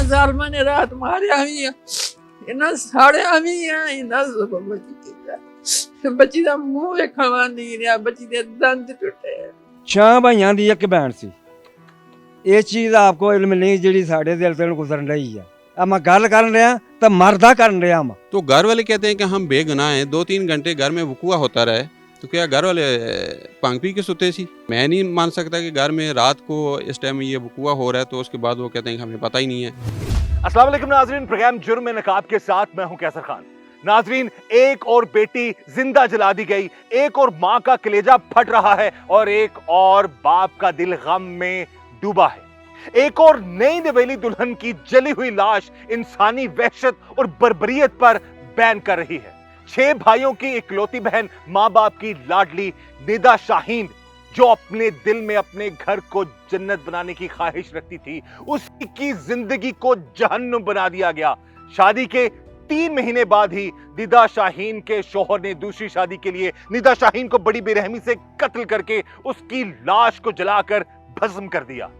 ਜ਼ਾਲਮਾਂ ਨੇ ਰਾਤ ਮਾਰਿਆ ਵੀ ਆ, ਇਹਨਾਂ ਸਾੜਿਆ ਵੀ ਆ, ਇਹਨਾਂ ਸਭ ਬੱਚੀ ਕੀਤਾ। ਬੱਚੀ ਦਾ ਮੂੰਹ ਵੇਖਣ ਵਾਲਾ ਨਹੀਂ ਰਿਹਾ, ਬੱਚੀ ਦੇ ਦੰਦ ਟੁੱਟੇ। 6 ਭਾਈਆਂ ਦੀ ਇੱਕ ਭੈਣ ਸੀ। ਇਸ ਚੀਜ਼ ਦਾ ਆਪਕੋ ਇਲਮ ਨਹੀਂ ਜਿਹੜੀ ਸਾਡੇ ਦਿਲ ਤੇ गुजरन रही है। अब मैं गल कर रहा तो मर्दा कर रहा मैं। तो घर वाले कहते हैं कि हम बेगुनाह हैं, 2-3 घंटे घर में वकूआ होता रहे तो क्या घर वाले भांग पी के सुते सी? मैं नहीं मान सकता कि घर में रात को इस टाइम ये वकूआ हो रहा है तो उसके बाद वो कहते हैं कि हमें पता ही नहीं है। अस्सलाम वालेकुम नाजरीन, प्रोग्राम जुर्म में नकाब के साथ मैं हूं कैसर खान। नाजरीन, एक और बेटी जिंदा जला दी गई, एक और माँ का कलेजा फट रहा है और एक और बाप का दिल गम में डूबा है। एक और नई नवेली दुल्हन की जली हुई लाश इंसानी वहशत और बर्बरियत पर बैन कर रही है। 6 भाइयों की इकलौती बहन, माँ बाप की लाडली निदा शाहीन, जो अपने दिल में अपने घर को जन्नत बनाने की ख्वाहिश रखती थी, उसकी जिंदगी को जहन्नुम बना दिया गया। शादी के 3 महीने बाद ही निदा शाहीन के शौहर ने दूसरी शादी के लिए निदा शाहीन को बड़ी बेरहमी से कत्ल करके उसकी लाश को जलाकर भस्म कर दिया।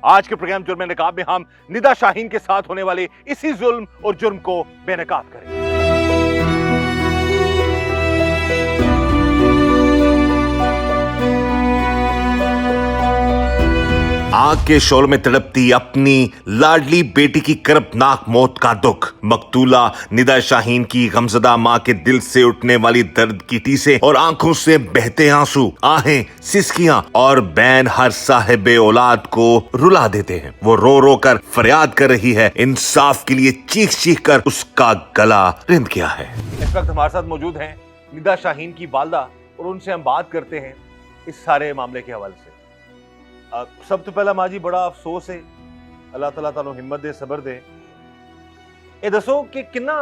आज के प्रोग्राम जुर्म नकाब में हम निदा शाहीन के साथ होने वाले इसी जुल्म और जुर्म को बेनकाब करेंगे। आग के शोल में तड़पती अपनी लाडली बेटी की करबनाक मौत का दुख, मकतूला निदा शाहीन की गमजदा माँ के दिल से उठने वाली दर्द की टीसे और आंखों से बहते आंसू, आहें, सिसकियां और बैन हर साहिबे औलाद को रुला देते हैं। वो रो रो कर फरियाद कर रही है, इंसाफ के लिए चीख चीख कर उसका गला रिंद गया है। इस वक्त हमारे साथ मौजूद हैं निदा शाहीन की वालदा और उनसे हम बात करते हैं इस सारे मामले के हवाले से। सब तो पहला माँ जी बड़ा अफसोस है, अल्लाह ताला तानू हिम्मत दे, सबर दे। ये दसो कि कितना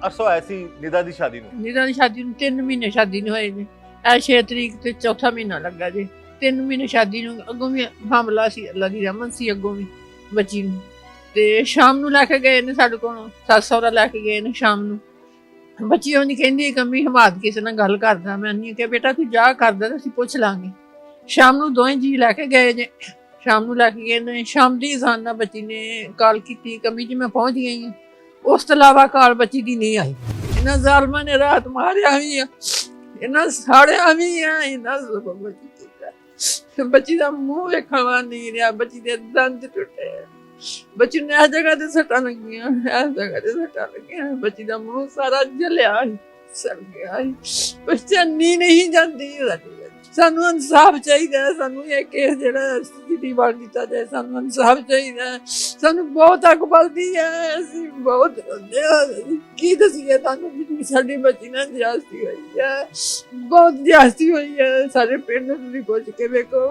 अरसा ऐसी निदा दी शादी नूं? ਨਿਦਾ ਦੀ ਸ਼ਾਦੀ ਨੂੰ 3 ਮਹੀਨੇ ਸ਼ਾਦੀ ਨੂੰ ਹੋਏ ਨੇ। ਇਹ 6 ਤਰੀਕ ਤੇ ਚੌਥਾ ਮਹੀਨਾ ਲੱਗਾ ਜੀ। 3 ਮਹੀਨੇ ਸ਼ਾਦੀ ਨੂੰ, ਅੱਗੋਂ ਵੀ ਹਮਲਾ ਸੀ, ਅੱਲਾ ਦੀ ਰਹਿਮਤ ਸੀ ਅੱਗੋਂ ਵੀ ਬੱਚੀ ਨੂੰ। ਤੇ ਸ਼ਾਮ ਨੂੰ ਲੈ ਕੇ ਗਏ ਨੇ ਸਾਡੇ ਕੋਲੋਂ, ਸੱਸ ਸਹੁਰਾ ਲੈ ਕੇ ਗਏ ਨੇ ਸ਼ਾਮ ਨੂੰ। ਬੱਚੀ ਉਹਨੀ ਕਹਿੰਦੀ ਕਮੀ ਹਮਾਦ ਕਿਸੇ ਨਾਲ ਗੱਲ ਕਰਦਾ। ਮੈਂ ਨਹੀਂ ਕਿ ਬੇਟਾ ਤੂੰ ਜਾ ਕਰਦਾ ਤਾਂ ਅਸੀਂ ਪੁੱਛ ਲਾਂਗੇ। ਸ਼ਾਮ ਨੂੰ ਦੋਵੇਂ ਜੀ ਲੈ ਕੇ ਗਏ ਜੇ, ਸ਼ਾਮ ਨੂੰ ਲੈ ਕੇ ਗਏ ਨੇ। ਸ਼ਾਮ ਦੀ ਅਜ਼ਾਨ ਨਾਲ ਬੱਚੀ ਨੇ ਕਾਲ ਕੀਤੀ, ਕਮੀ ਜੀ ਮੈਂ ਪਹੁੰਚ ਗਈ ਹਾਂ। ਉਸ ਤੋਂ ਇਲਾਵਾ ਕਾਲ ਬੱਚੀ ਦੀ ਨਹੀਂ ਆਈ। ਇਹਨਾਂ ਜ਼ਾਲਮਾਂ ਨੇ ਰਾਤ ਮਾਰਿਆ ਵੀ ਆ, ਇਹਨਾਂ ਸਾੜਿਆ ਵੀ ਆ, ਇਹਨਾਂ ਸਭ ਬੱਚੀ ਕੀਤਾ। ਬੱਚੀ ਦਾ ਮੂੰਹ ਵੇਖਣ ਵਾਲਾ ਨਹੀਂ ਰਿਹਾ, ਬੱਚੀ ਦੇ ਦੰਦ ਟੁੱਟੇ। ਬੱਚੀ ਨੂੰ ਇਸ ਜਗ੍ਹਾ ਤੇ ਸੱਟਾਂ ਲੱਗੀਆਂ, ਇਸ ਜਗ੍ਹਾ ਤੇ ਸੱਟਾਂ ਲੱਗੀਆਂ। ਬੱਚੀ ਦਾ ਮੂੰਹ ਸਾਰਾ ਜਲਿਆ, ਸੜ ਗਿਆ। ਬੱਚਾ ਨੀ ਨਹੀਂ ਜਾਂਦੀ। ਸਾਨੂੰ ਇਨਸਾਫ ਚਾਹੀਦਾ ਹੈ। ਸਾਨੂੰ ਇਹ ਕੇਸ ਜਿਹੜਾ ਸਿੱਧੀ ਬਣ ਦਿੱਤਾ ਜਾਏ। ਸਾਨੂੰ ਇਨਸਾਫ ਚਾਹੀਦਾ ਹੈ। ਸਾਨੂੰ ਬਹੁਤ ਅੱਗ ਬਲਦੀ ਹੈ। ਅਸੀਂ ਬਹੁਤ ਰੋਂਦੇ ਹਾਂ। ਕੀ ਦੱਸੀਏ ਤੁਹਾਨੂੰ ਵੀ ਸਾਡੀ ਬੱਚੀ ਨਾਲ ਜ਼ਿਆਦਤੀ ਹੋਈ ਹੈ, ਬਹੁਤ ਜ਼ਿਆਦਤੀ ਹੋਈ ਹੈ। ਸਾਡੇ ਪਿੰਡ ਨੂੰ ਤੁਸੀਂ ਪੁੱਛ ਕੇ ਵੇਖੋ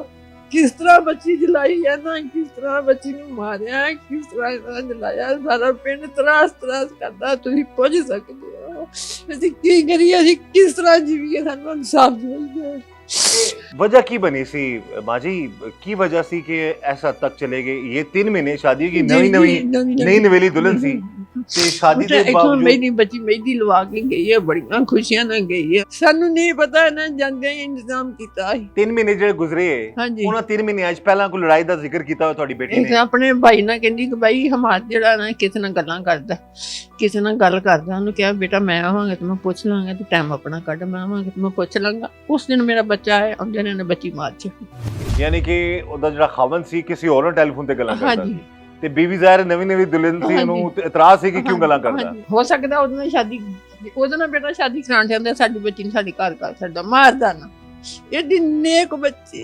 ਕਿਸ ਤਰ੍ਹਾਂ ਬੱਚੀ ਜਲਾਈ ਹੈ ਨਾ, ਕਿਸ ਤਰ੍ਹਾਂ ਬੱਚੀ ਨੂੰ ਮਾਰਿਆ, ਕਿਸ ਤਰ੍ਹਾਂ ਇਹਨਾਂ ਜਲਾਇਆ। ਸਾਰਾ ਪਿੰਡ ਤਰਾਸ ਤਰਾਸ ਕਰਦਾ, ਤੁਸੀਂ ਪੁੱਛ ਸਕਦੇ ਹੋ। ਅਸੀਂ ਕੀ ਕਰੀਏ, ਅਸੀਂ ਕਿਸ ਤਰ੍ਹਾਂ ਜੀਵੀਏ, ਸਾਨੂੰ ਇਨਸਾਫ ਚਾਹੀਦਾ। वजह की बनी सी माँ जी, की वजह सी कि ऐसा तक चले गए? ये 3 महीने शादी की नई नवेली दुल्हन सी ते शादी दे बावजूद मेरी बच्ची मेहंदी लवा के गई है, बड़ियां खुशियां ना गई है। सानू नहीं पता ना, जांदे ही इंतजाम कीता है। 3 महीने जेड़े गुजरे उन्हां 3 महीने आज पहला कोई लड़ाई दा जिक्र कीता हो ਤੁਹਾਡੀ बेटी ने? अपने भाई ना कहंदी कि भाई हमारा जेड़ा ना किसे नाल गल्लां करदा, किसे नाल गल करदा। ਉਹਨੂੰ ਕਿਹਾ ਬੇਟਾ ਮੈਂ ਆਵਾਂਗਾ ਤੇ ਮੈਂ ਪੁੱਛ ਲਾਂਗਾ, ਤੂੰ ਟਾਈਮ ਆਪਣਾ ਕੱਢ, ਮੈਂ ਆਵਾਂਗਾ ਤੇ ਮੈਂ ਪੁੱਛ ਲਾਂਗਾ। ਉਸ ਦਿਨ ਮੇਰਾ ਬੱਚਾ ਹੈ, ਆਉਂਦੇ ਨੇ ਬੱਚੀ ਮਾਰ ਚ। ਯਾਨੀ ਕਿ ਉਹਦਾ ਜਿਹੜਾ ਖਾਵਨ ਸੀ ਕਿਸੇ ਹੋਰ ਨਾਲ ਟੈਲੀਫੋਨ ਤੇ ਗੱਲਾਂ ਕਰਦਾ ਸੀ ਤੇ ਬੀਵੀ ਜ਼ਾਹਿਰ ਨਵੀਂ ਦੁਲਹਨ ਸੀ, ਉਹਨੂੰ ਇਤਰਾਜ਼ ਸੀ ਕਿ ਕਿਉਂ ਗੱਲਾਂ ਕਰਦਾ। ਹੋ ਸਕਦਾ ਉਹਦੇ ਨਾਲ ਸ਼ਾਦੀ, ਉਹਦੇ ਨਾਲ ਬੇਟਾ ਸ਼ਾਦੀ ਕਰਾਉਣ ਚਾਹੁੰਦਾ, ਸਾਡੀ ਬੱਚੀ ਨੂੰ ਸਾਡੇ ਘਰ ਕਰ ਛੱਡਦਾ, ਮਾਰਦਾ ਨਾ। एडी नेक बच्ची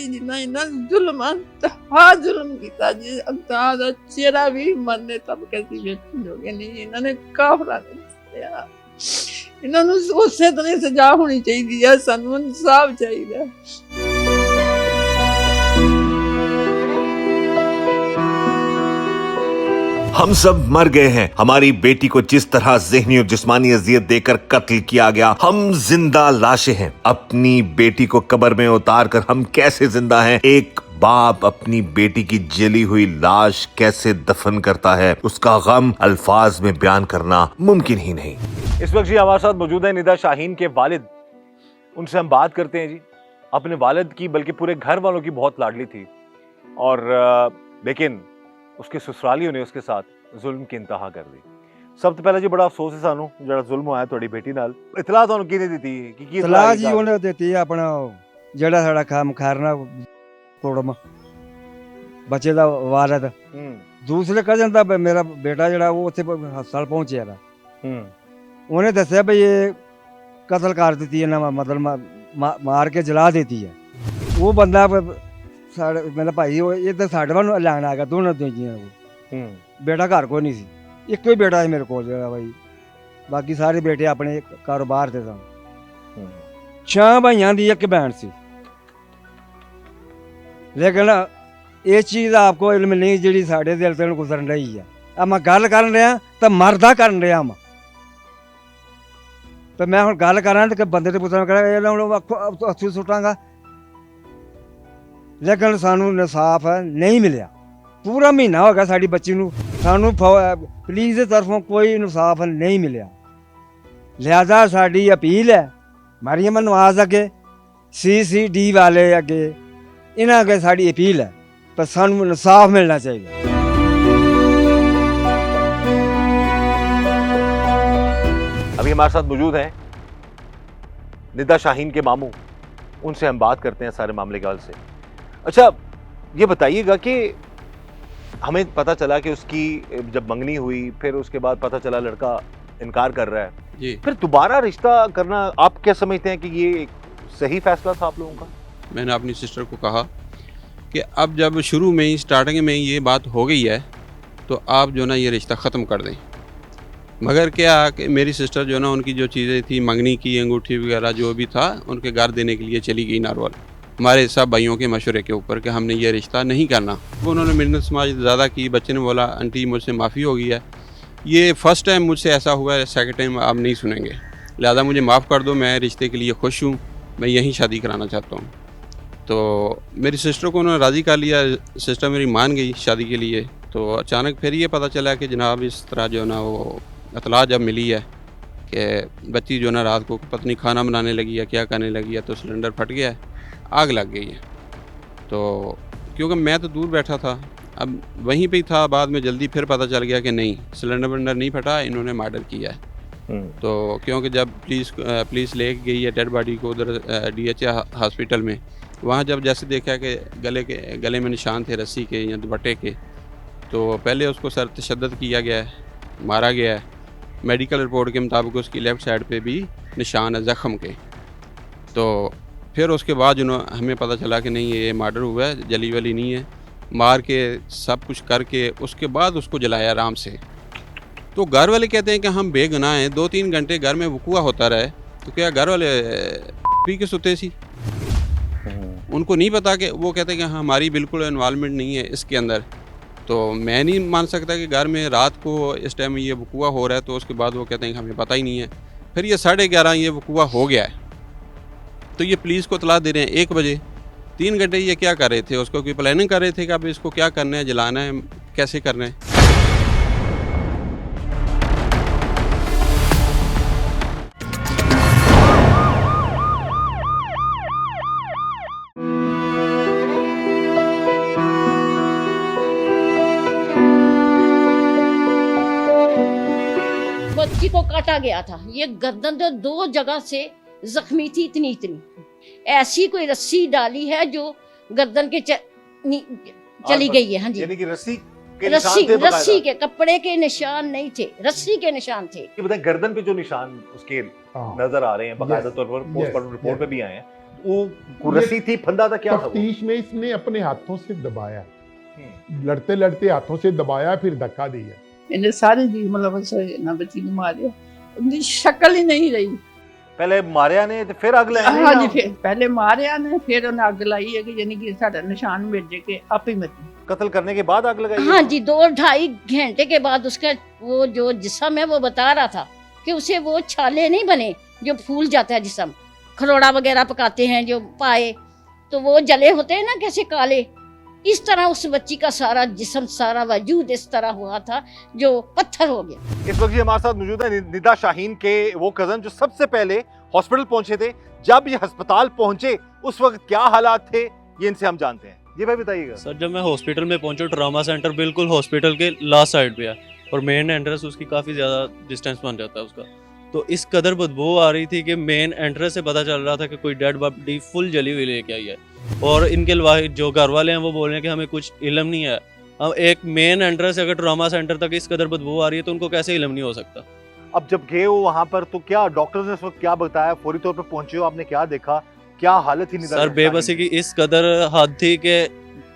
जिन्ना इन्ना जुल्म अंतहा जुल्म कीता जी। अंतहा दा चेहरा भी मरने तब कैसी वेखण जोगे नहीं। इन्हां ने काफरा ने दस्सिया, इन्हां नूं उसे तरह सजा होनी चाहिदी है। सानूं इंसाफ चाहिदा। हम सब मर गए हैं। हमारी बेटी को जिस तरह ज़हनी और जिस्मानी अजियत देकर कत्ल किया गया, हम जिंदा लाशें हैं। अपनी बेटी को कब्र में उतार कर हम कैसे जिंदा हैं? एक बाप अपनी बेटी की जली हुई लाश कैसे दफन करता है, उसका गम अल्फाज में बयान करना मुमकिन ही नहीं। इस वक्त जी हमारे साथ मौजूद है निदा शाहीन के वालिद। उनसे हम बात करते हैं जी। अपने वालिद की बल्कि पूरे घर वालों की बहुत लाडली थी, और लेकिन उसके ससुरालियों ने उसके साथ जुल्म की इंतहा कर दी। सब तो पहले जी बड़ा अफसोस है सानू जड़ा जुल्म होया थोड़ी बेटी नाल। इतला ਤੁਹਾਨੂੰ ਕਿਹਨੇ ਦਿੱਤੀ ਕਿ ਕੀ ਇਤਲਾਹ ਜੀ ਉਹਨੇ ਦਿੱਤੀ ਆ ਆਪਣਾ ਜਿਹੜਾ ਸਾਡਾ ਕੰਮ ਖਾਰਨਾ ਕੁੜਮ ਬੱਚੇ ਦਾ ਵਾਲਦ। ਦੂਸਰੇ ਕਜ਼ਨ ਦਾ ਮੇਰਾ ਬੇਟਾ ਜਿਹੜਾ ਉਹ ਉੱਥੇ ਹਸਪਤਾਲ ਪਹੁੰਚਿਆ ਦਾ, ਉਹਨੇ ਦੱਸਿਆ ਵੀ ਇਹ ਕਤਲ ਕਰ ਦਿੱਤੀ ਇਹਨਾਂ ਮਤਲਬ ਮਾਰ ਕੇ ਜਲਾ ਦਿੱਤੀ ਹੈ। ਉਹ ਬੰਦਾ ਸਾਡੇ ਮੇਰਾ ਭਾਈ ਉਹ ਇਹ ਤਾਂ ਸਾਡੇ ਵੱਲ ਨੂੰ ਲੈਣ ਆ ਗਿਆ ਦੋਨਾਂ ਜੀਆਂ ਨੂੰ। ਬੇਟਾ ਘਰ ਕੋਈ ਨਹੀਂ ਸੀ, ਇੱਕੋ ਹੀ ਬੇਟਾ ਸੀ ਮੇਰੇ ਕੋਲ ਜਿਹੜਾ ਭਾਈ, ਬਾਕੀ ਸਾਰੇ ਬੇਟੇ ਆਪਣੇ ਕਾਰੋਬਾਰ ਤੇ ਸਨ। 6 ਭਾਈਆਂ ਦੀ ਇੱਕ ਭੈਣ ਸੀ, ਲੇਕਿਨ ਇਹ ਚੀਜ਼ ਆਪਕੋ ਇਲਮ ਨਹੀਂ ਜਿਹੜੀ ਸਾਡੇ ਦਿਲ ਤੇ ਗੁਜ਼ਰਨ ਰਹੀ ਹੈ। ਆ ਮੈਂ ਗੱਲ ਕਰਨ ਰਿਹਾ ਤਾਂ ਮਰਦਾ ਕਰਨ ਰਿਹਾ ਮੈਂ, ਤੇ ਮੈਂ ਹੁਣ ਗੱਲ ਕਰਾਂ ਤੇ ਬੰਦੇ ਤੇ ਪੁੱਛਣਾ ਕਰਾਂ ਇਹ ਹੁਣ ਅੱਥੂ ਸੁੱਟਾਂਗਾ, ਲੇਕਿਨ ਸਾਨੂੰ ਇਨਸਾਫ ਨਹੀਂ ਮਿਲਿਆ। ਪੂਰਾ ਮਹੀਨਾ ਹੋ ਗਿਆ ਸਾਡੀ ਬੱਚੀ ਨੂੰ, ਸਾਨੂੰ ਪੁਲਿਸ ਦੀ ਤਰਫੋਂ ਕੋਈ ਇਨਸਾਫ ਨਹੀਂ ਮਿਲਿਆ। ਲਿਹਾਜ਼ਾ ਸਾਡੀ ਅਪੀਲ ਹੈ ਮਰੀਮ ਨਵਾਜ਼ ਅੱਗੇ, CCD ਵਾਲੇ ਅੱਗੇ, इन्हें अगे साड़ी अपील है पर सानू इंसाफ मिलना चाहिए। अभी हमारे साथ मौजूद हैं निदा शाहीन के मामू। उनसे हम बात करते हैं सारे मामले के हवाले से। अच्छा ये बताइएगा कि हमें पता चला कि उसकी जब मंगनी हुई, फिर उसके बाद पता चला लड़का इनकार कर रहा है जी, फिर दोबारा रिश्ता करना आप क्या समझते हैं कि ये एक सही फैसला था आप लोगों का? मैंने अपनी सिस्टर को कहा कि अब जब शुरू में ही स्टार्टिंग में ही ये बात हो गई है तो आप जो ना ये रिश्ता ख़त्म कर दें। मगर क्या कि मेरी सिस्टर जो ना उनकी जो चीज़ें थी, मंगनी की अंगूठी वगैरह जो भी था, उनके घर देने के लिए चली गई नारवल, हमारे सब भाइयों के मशवरे के ऊपर कि हमने ये रिश्ता नहीं करना। वो उन्होंने मिन्नत समाज ज़्यादा की। बच्चे ने बोला आंटी मुझसे माफ़ी हो गई है, ये फ़र्स्ट टाइम मुझसे ऐसा हुआ है, सेकंड टाइम आप नहीं सुनेंगे, लिहाजा मुझे माफ़ कर दो, मैं रिश्ते के लिए खुश हूँ, मैं यहीं शादी कराना चाहता हूँ। तो मेरी सिस्टर को उन्होंने राज़ी कर लिया, सिस्टर मेरी मान गई शादी के लिए। तो अचानक फिर ये पता चला कि जनाब इस तरह जो ना वो इतला जब मिली है कि बच्ची जो ना रात को पत्नी खाना बनाने लगी है, क्या करने लगी है, तो सिलेंडर फट गया है, आग लग गई है। तो क्योंकि मैं तो दूर बैठा था, अब वहीं पे ही था, बाद में जल्दी फिर पता चल गया कि नहीं सिलेंडर विलेंडर नहीं फटा, इन्होंने मर्डर किया है। तो क्योंकि जब पुलिस ले गई है डेड बॉडी को उधर DHA हॉस्पिटल में, वहाँ जब जैसे देखा कि गले में निशान थे रस्सी के या दुपट्टे के, तो पहले उसको सर तशद्दुद किया गया है, मारा गया है। मेडिकल रिपोर्ट के मुताबिक उसकी लेफ़्ट साइड पे भी निशान है ज़ख़म के। तो फिर उसके बाद हमें पता चला कि नहीं ये मर्डर हुआ है, जली वली नहीं है, मार के सब कुछ करके उसके बाद उसको जलाया आराम से। तो घर वाले कहते हैं कि हम बेगुनाह हैं, 2-3 घंटे घर में वकूआ होता रहे, तो क्या घर वाले पी के सुते सी? उनको नहीं पता कि वो कहते हैं कि हमारी बिल्कुल इन्वॉल्वमेंट नहीं है इसके अंदर। तो मैं नहीं मान सकता कि घर में रात को इस टाइम ये वकूआ हो रहा है, तो उसके बाद वो कहते हैं कि हमें पता ही नहीं है। फिर ये 11:30 ये वकूआ हो गया है, तो ये पुलिस को इतला दे रहे हैं 1 बजे। 3 घंटे ये क्या कर रहे थे? उसको कोई प्लानिंग कर रहे थे कि अब इसको क्या करना है, जलाना है, कैसे करना है। बच्ची को काटा गया था, ये गर्दन तो 2 जगह से जख्मी थी, इतनी ऐसी कोई रस्सी डाली है जो गर्दन के चली गई है। हाँ जी, यानी कि रस्सी के निशान थे, रस्सी के कपड़े के निशान नहीं थे, रस्सी के निशान थे। ये बताएं गर्दन पे जो निशान उसके नजर आ रहे हैं, बाकायदा तौर पर पोस्टमार्टम रिपोर्ट पे भी आए हैं, वो रस्सी थी, फंदा था, क्या था? तफ्तीश में इसने अपने हाथों से दबाया, लड़ते लड़ते हाथों से दबाया, फिर धक्का दिया। इन्हें सारे जी मतलब ना बच्ची ने मारे, उनकी शक्ल ही नहीं रही। पहले मारिया ने तो फिर अग लाया। हाँ जी, फिर पहले मारिया ने, फिर उन्हें अग लाई है कि यानी कि साडा निशान मिट जे के आप ही मती। कत्ल करने के बाद आग लगाई? हाँ जी, 2-2.5 घंटे के बाद उसका वो जो जिस्म है वो बता रहा था कि उसे वो छाले नहीं बने जो फूल जाता है जिस्म, खरोड़ा वगैरह पकाते हैं जो पाए, तो वो जले होते हैं ना कैसे काले, इस तरह उस बच्ची का सारा जिस्म, सारा वजूद इस तरह हुआ था जो पत्थर हो गया। इस वक्त ये हमारे साथ मौजूद है निदा शाहीन के वो कजन जो सबसे पहले हॉस्पिटल पहुंचे थे। जब ये अस्पताल पहुंचे उस वक्त क्या हालात थे ये इनसे हम जानते हैं। जी भाई बताइएगा। सर जब मैं हॉस्पिटल में पहुंचा, ट्रॉमा सेंटर बिल्कुल हॉस्पिटल के लास्ट साइड पे है और मेन एंट्रेंस उसकी काफ़ी ज़्यादा डिस्टेंस बन जाता है उसका, तो इस कदर बदबू आ रही थी कि मेन एंट्रेंस से पता चल रहा था कि कोई डेड बॉडी फुल जली हुई लेके आई है। और इनके जो घर वाले हैं वो बोल रहे हैं कि हमें कुछ इल्म नहीं है। अब एक मेन एंट्रेंस अगर ट्रॉमा सेंटर तक इस कदर बदबू आ रही है तो उनको कैसे इल्म नहीं हो सकता। अब जब गए हो वहां पर तो क्या डॉक्टर्स ने उस वक्त क्या बताया? फौरी तौर पर पहुंचे हो, आपने क्या देखा, क्या हालत थी निदा सर शाहीन बेबसी की इस कदर हद थी कि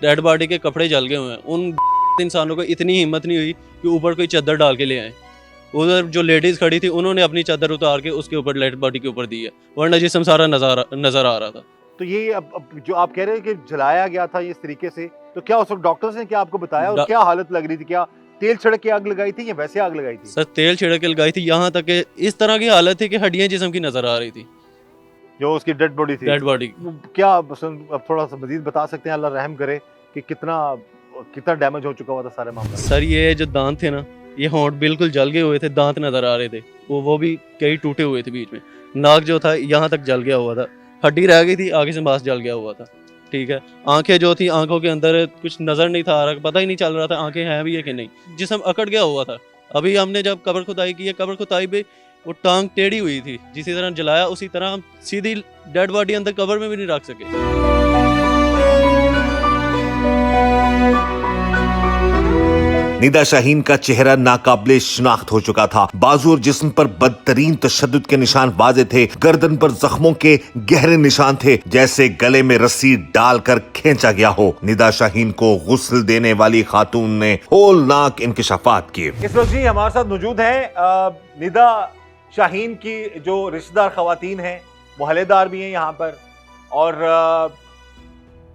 डेड बॉडी के कपड़े जल गए हुए हैं। उन इंसानों को इतनी हिम्मत नहीं हुई कि ऊपर कोई चादर डाल के ले आए। उधर जो लेडीज खड़ी थी उन्होंने अपनी चादर उतार के उसके ऊपर डेड बॉडी के ऊपर दी है, वरना जिस्म सारा नजर आ रहा था। तो ये अब जो आप कह रहे हैं कि जलाया गया था इस तरीके से, तो क्या उस वक्त डॉक्टर्स ने क्या आपको बताया और क्या हालत लग रही थी? क्या तेल छिड़क के आग लगाई थी या वैसे आग लगाई थी? सर तेल छिड़क के लगाई थी, यहाँ तक कि इस तरह की हालत थी कि हड्डियां जिस्म की नजर आ रही थी, जो उसकी डेड बॉडी थी। Dead body. क्या अब थोड़ा सा मजीद बता सकते हैं, अल्लाह रहम करे, कि कितना डैमेज हो चुका हुआ था सारे मामला? सर ये जो दांत थे ना, ये होंठ बिल्कुल जल गए हुए थे, दांत नजर आ रहे थे, वो भी कई टूटे हुए थे बीच में। नाक जो था यहाँ तक जल गया हुआ था, हड्डी रह गई थी, आगे से मांस जल गया हुआ था। ठीक है, आंखें जो थी, आंखों के अंदर कुछ नजर नहीं था आ रहा, पता ही नहीं चल रहा था आंखें हैं भी है कि नहीं, जिस्म अकड़ गया हुआ था। अभी हमने जब कब्र खुदाई की है, कब्र खुदाई पे वो टांग टेढ़ी हुई थी, जिसी तरह जलाया उसी तरह हम सीधी डेड बॉडी अंदर कब्र में भी नहीं रख सके। निदा शाहीन का चेहरा नाकाबिले शिनाख्त हो चुका था। बाजू और जिस्म पर बदतरीन तशद्दुद के निशान वाज़ेह थे। गर्दन पर जख्मों के गहरे निशान थे, जैसे गले में रस्सी डालकर खींचा गया हो। निदा शाहीन को गुस्ल देने वाली खातून ने होलनाक इंकिशाफात किए। इस वक्त जी हमारे साथ मौजूद हैं निदा शाहीन की जो रिश्तेदार खवातीन हैं, मोहल्लेदार भी हैं यहाँ पर, और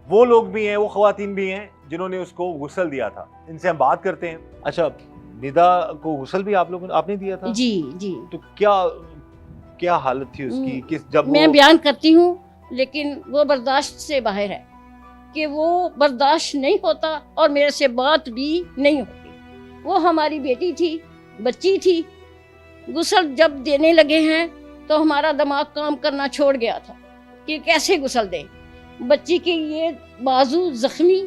वो लोग भी हैं, वो खवातीन भी हैं जिन्होंने उसको गुस्ल दिया था। इनसे हम बात करते हैं। अच्छा, निदा को गुस्ल भी आपने दिया था? जी जी। तो क्या हालत थी उसकी? जब मैं बयान करती हूँ, लेकिन वो बर्दाश्त से बाहर है कि वो बर्दाश्त नहीं होता और मेरे से बात भी नहीं होती। वो हमारी बेटी थी, बच्ची थी। गुस्ल जब देने लगे हैं तो हमारा दिमाग काम करना छोड़ गया था कि कैसे गुस्ल दें। बच्ची के ये बाजू जख्मी,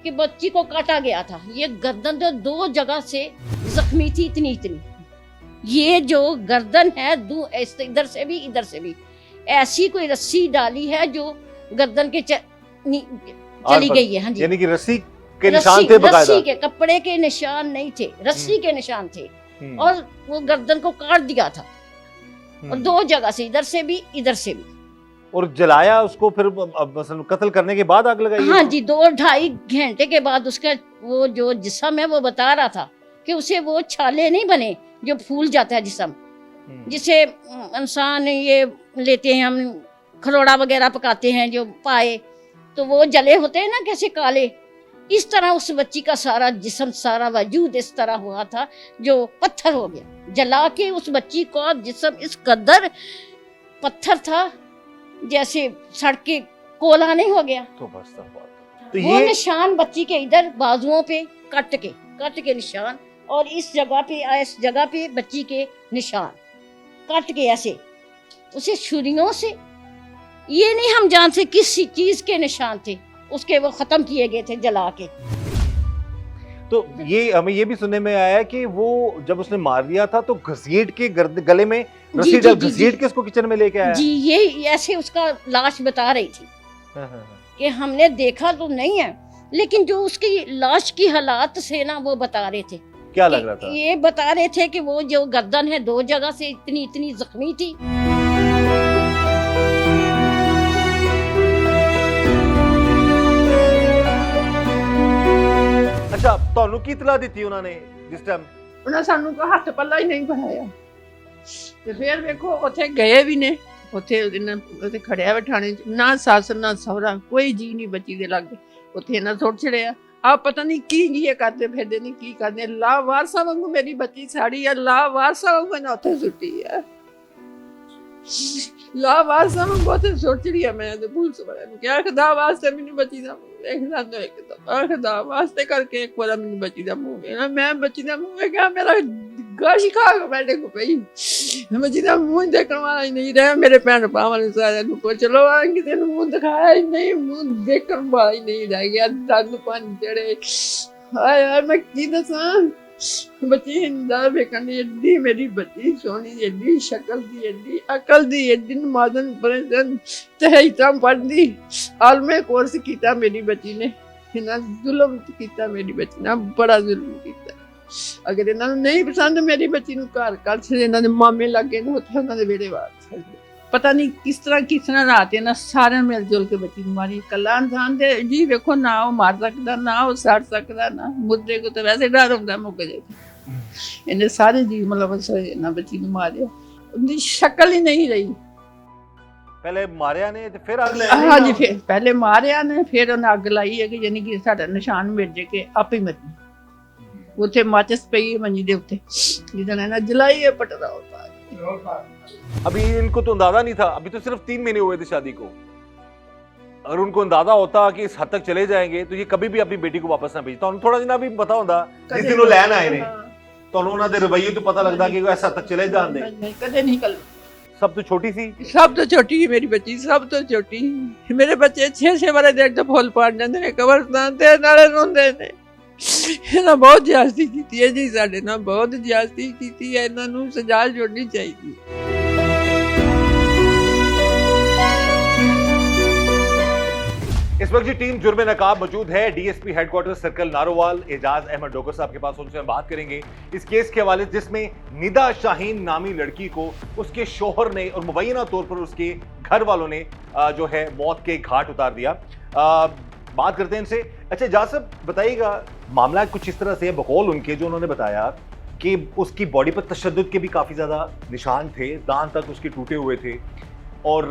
कि बच्ची को काटा गया था, ये गर्दन जो 2 जगह से जख्मी थी, इतनी ये जो गर्दन है, इधर से भी इधर से भी ऐसी कोई रस्सी डाली है जो गर्दन के चली गई है। हाँ जी, यानी कि रस्सी के निशान थे, रस्सी के, कपड़े के निशान नहीं थे, रस्सी के निशान थे, और वो गर्दन को काट दिया था, और 2 जगह से, इधर से भी इधर से भी। और जलाया उसको फिर मसलन कत्ल करने के बाद आग लगाई? हाँ जी, 2-2.5 घंटे के बाद उसका वो जो जिस्म है वो बता रहा था कि उसे वो छाले नहीं बने जो फूल जाता है जिस्म, जिसे इंसान ये लेते हैं, हम खरोड़ा वगैरह पकाते हैं जो पाए, तो वो जले होते हैं ना कैसे काले, इस तरह उस बच्ची का सारा जिस्म, सारा वजूद इस तरह हुआ था जो पत्थर हो गया। जला के उस बच्ची का जिस्म इस कदर पत्थर था जैसे सड़ के कोला नहीं हो गया। तो बस तो वो निशान बच्ची के इधर बाजुओं पे कट के निशान, और इस जगह पे बच्ची के निशान कट के ऐसे उसे छुरियों से, ये नहीं हम जानते किस चीज के निशान थे, उसके वो खत्म किए गए थे जला के। तो ये हमें ये भी सुनने में आया कि वो जब उसने मार दिया था तो घसीट के गले में रस्सी डाल घसीट के उसको किचन में लेके आया। जी, ये ऐसे उसका लाश बता रही थी कि हमने देखा तो नहीं है, लेकिन जो उसकी लाश की हालात से ना वो बता रहे थे। क्या लग रहा था? ये बता रहे थे कि वो जो गर्दन है 2 जगह से इतनी जख्मी थी। अच्छा, ਤੁਹਾਨੂੰ ਕੀ ਇਤਲਾ ਦਿੱਤੀ ਉਹਨਾਂ ਨੇ ਜਿਸ ਟਾਈਮ? ਉਹਨਾਂ ਸਾਨੂੰ ਕੋਈ ਹੱਥ ਪੱਲਾ ਹੀ ਨਹੀਂ ਬਣਾਇਆ। ਤੇ ਫਿਰ ਵੇਖੋ ਉੱਥੇ ਗਏ ਵੀ ਨੇ, ਉੱਥੇ ਖੜਿਆ ਵਾ ਥਾਣੇ 'ਚ, ਨਾ ਸੱਸ ਨਾ ਸਹੁਰਾ, ਕੋਈ ਜੀ ਨਹੀਂ ਬੱਚੀ ਦੇ ਲਾਗੇ। ਉੱਥੇ ਇਹਨਾਂ ਸੁੱਟ ਛੜਿਆ। ਆ ਪਤਾ ਨਹੀਂ ਕੀ ਇਹ ਕਰਦੇ ਫਿਰਦੇ ਨੇ, ਕੀ ਕਰਦੇ। ਲਾਵਾਰਸਾਂ ਵਾਂਗੂ ਮੇਰੀ ਬੱਚੀ ਸਾੜੀ ਆ, ਲਾਵਾਰਸਾਂ ਵਾਂਗੂ ਇਹਨਾਂ ਉੱਥੇ ਸੁੱਟੀ ਆ, ਲਾਵਾਰਸਾਂ ਵਾਂਗੂ ਉੱਥੇ ਸੁੱਟ ਛੜੀ ਆ। ਮੈਂ ਤੇ ਪੁਲਿਸ ਵਾਲਿਆਂ ਨੂੰ ਕਿਹਾ ਖੁਦਾ ਵਾਸਤੇ ਮੈਨੂੰ ਬੱਚੀ ਦਾ ਮੂੰਹ ਵੇਖਣਾ ਦੋ, ਇੱਕਦਮ ਖੁਦਾ ਵਾਸਤੇ ਕਰਕੇ ਇੱਕ ਵਾਰ ਮੈਨੂੰ ਬੱਚੀ ਦਾ ਮੂੰਹ ਵੇਖਣਾ। ਮੈਂ ਬੱਚੀ ਦਾ ਮੂੰਹ ਵੇਖਿਆ, ਮੇਰਾ ਗਾਸ਼ ਖਾ ਕੇ ਬੈਠੇ ਕੋ ਪਈ। ਬੱਚੀ ਦਾ ਮੂੰਹ ਦੇਖਣ ਵਾਲਾ ਹੀ ਨਹੀਂ ਰਿਹਾ। ਮੇਰੇ ਭੈਣ ਭਰਾਵਾਂ ਨੇ ਸਾਰਿਆਂ ਨੂੰ ਪੁੱਛ ਲਓ, ਕਿਸੇ ਨੂੰ ਮੂੰਹ ਦਿਖਾਇਆ ਹੀ ਨਹੀਂ, ਮੂੰਹ ਦੇਖਣ ਵਾਲਾ ਹੀ ਨਹੀਂ ਰਹਿ ਗਿਆ। ਦੰਦ ਪੰਜ ਜਿਹੜੇ, ਹਾਏ ਹਾਏ ਮੈਂ ਕੀ ਦੱਸਾਂ। ਬੱਚੀ ਹਿੰਦਾ ਵੇਖਣ ਦੀ ਏਡੀ ਮੇਰੀ ਬੱਚੀ ਸੋਹਣੀ, ਏਡੀ ਸ਼ਕਲ ਦੀ, ਏਡੀ ਅਕਲ ਦੀ, ਏਡੀ ਨਮਾਜ਼ਨ ਪਰਜ਼ਨ ਤਹਿਈਤਾਂ ਪੜ੍ਹਦੀ। ਆਲਮੇ ਕੋਰਸ ਕੀਤਾ ਮੇਰੀ ਬੱਚੀ ਨੇ। ਇਹਨਾਂ ਜ਼ੁਲਮ ਕੀਤਾ ਮੇਰੀ ਬੱਚੀ ਨਾਲ, ਬੜਾ ਜ਼ੁਲਮ ਕੀਤਾ। ਅਗਰ ਇਹਨਾਂ ਨੂੰ ਨਹੀਂ ਪਸੰਦ ਮੇਰੀ ਬੱਚੀ ਨੂੰ ਘਰ ਕਰ ਛੱਡੇ, ਇਹਨਾਂ ਦੇ ਮਾਮੇ ਲੱਗੇ ਨੇ ਉੱਥੇ ਉਹਨਾਂ ਦੇ ਵਿਹੜੇ ਬਾਹਰ ਛੱਡੇ। ਪਤਾ ਨਹੀਂ ਕਿਸ ਤਰ੍ਹਾਂ ਰਾਤ ਇਹਨਾਂ ਸਾਰਿਆਂ ਮਿਲ ਜੁਲ ਕੇ ਬੱਚੀ ਨੂੰ ਮਾਰੀ। ਇਕੱਲਾ ਇਨਸਾਨ ਦੇ ਜੀ ਵੇਖੋ, ਨਾ ਉਹ ਮਾਰ ਸਕਦਾ, ਨਾ ਉਹ ਸੜ ਸਕਦਾ, ਨਾ ਮੁੱਦੇ ਕੋ ਤਾਂ ਵੈਸੇ ਡਰ ਹੁੰਦਾ ਮੁੱਕ ਜੇ। ਇਹਨੇ ਸਾਰੇ ਜੀ ਮਤਲਬ ਇਹਨਾਂ ਬੱਚੀ ਨੂੰ ਮਾਰਿਆ, ਉਹਦੀ ਸ਼ਕਲ ਹੀ ਨਹੀਂ ਰਹੀ। पहले मारिया ने ते फिर अगले हाँ जी, फिर पहले मारिया ने, फिर उन्हें अग लाई है कि यानी कि साडा निशान मिट जे के आप ही मरी। उत्थे माचिस पई है मंजी दे उत्ते, जिदन इन्हें जलाई है पटरा होता। अभी इनको तो अंदाजा नहीं था, अभी तो सिर्फ 3 महीने हुए थे शादी को। अगर उनको अंदाजा होता कि इस हद तक चले जाएंगे तो ये कभी भी अपनी बेटी को वापस ना भेजता। उन्हें थोड़ा जिना भी पता होता, जिस दिन वो लैन आए ने तो उन्होंने दे रवैये तो पता लगता कि वो इस हद तक चले जाते। कदे नहीं कल सब तो छोटी सी, सब तो छोटी है मेरी बच्ची, सब तो छोटी। मेरे बच्चे 6-6 बार देख तो फुल पाड़ जाते ने कब्रस्तान ते, नाले रोंदे ने। इन्हां बहुत ज्यादती कीती है जी, साडे नाल बहुत ज्यादती कीती है। इन्हां नूं सजा जोड़नी चाहिए। इस वक्त जी टीम जुर्मे नकाब मौजूद है DSP headquarter circle Narowal. Ejaz Ahmad Dogar साहब के पास, उनसे हम बात करेंगे इस केस के हवाले, जिसमें निदा शाहीन नामी लड़की को उसके शोहर ने और मुबैना तौर पर उसके घर वालों ने जो है मौत के घाट उतार दिया। बात करते हैं इनसे। अच्छा एजाज साहब बताइएगा, मामला कुछ इस तरह से है, बकौल उनके जो उन्होंने बताया कि उसकी बॉडी पर तशद्दुद के भी काफ़ी ज़्यादा निशान थे, दांत तक उसके टूटे हुए थे, और